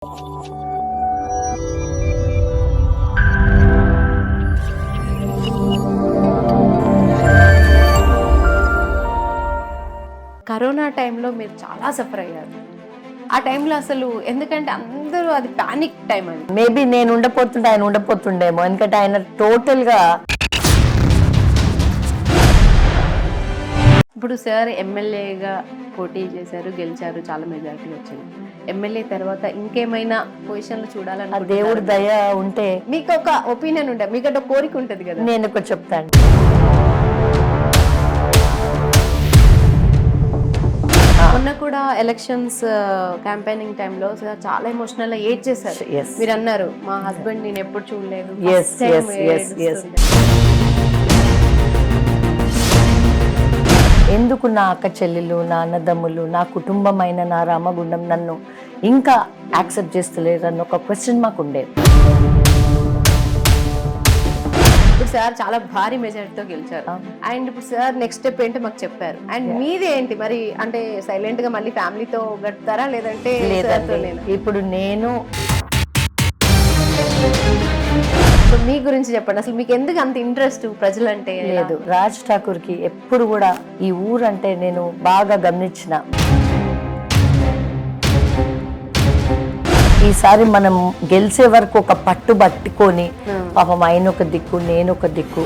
Corona టైంలో మీరు చాలా సఫర్ అయ్యారు. ఆ టైంలో అసలు ఎందుకంటే అందరూ అది పానిక్ టైం అది. మేబీ నేను ఉండపోతుంటే ఆయన ఉండపోతుండేమో, ఎందుకంటే ఆయన టోటల్గా. ఇప్పుడు సార్ ఎమ్మెల్యేగా పోటీ చేశారు, గెలిచారు, చాలా మెజారిటీ వచ్చింది. ఎమ్మెల్యే తర్వాత ఇంకేమైనా పొజిషన్లు చూడాలని దేవుడి దయ ఉంటే మీకు ఒక ఒపీనియన్ ఉంటే, మీకు ఒక కోరిక ఉంటుంది కదా. నేను ఒకటి చెప్తాను. మొన్న కూడా ఎలక్షన్స్ క్యాంపెయినింగ్ టైంలో చాలా ఎమోషనల్ ఏడ్ చేశారు. మీరు అన్నారు, మా హస్బెండ్ నేను ఎప్పుడు చూడలేదు. ఎందుకు నా అక్క చెల్లెలు, నా అన్నదమ్ములు, నా కుటుంబమైన నా రామగుండం నన్ను ఇంకా యాక్సెప్ట్ చేస్తలేరు అన్న ఒక క్వశ్చన్ మాకు ఉండేది. ఇప్పుడు సార్ చాలా భారీ మెజారిటీతో గెలిచారు. అండ్ ఇప్పుడు సార్ నెక్స్ట్ స్టెప్ ఏంటో మాకు చెప్పారు. అండ్ మీది ఏంటి మరి? అంటే సైలెంట్ గా మళ్ళీ ఫ్యామిలీతో గడుపుతారా, లేదంటే ఇప్పుడు నేను మీ గురించి చెప్పండి. అసలు మీకు ఎందుకు అంత ఇంట్రెస్ట్ ప్రజలంటే? లేదు, రాజ్ ఠాకూర్ కి ఎప్పుడు కూడా ఈ ఊరంటే నేను బాగా గమనించిన. ఈసారి మనం గెలిచే వరకు ఒక పట్టు పట్టుకొని, పాపం ఆయన ఒక దిక్కు, నేను ఒక దిక్కు.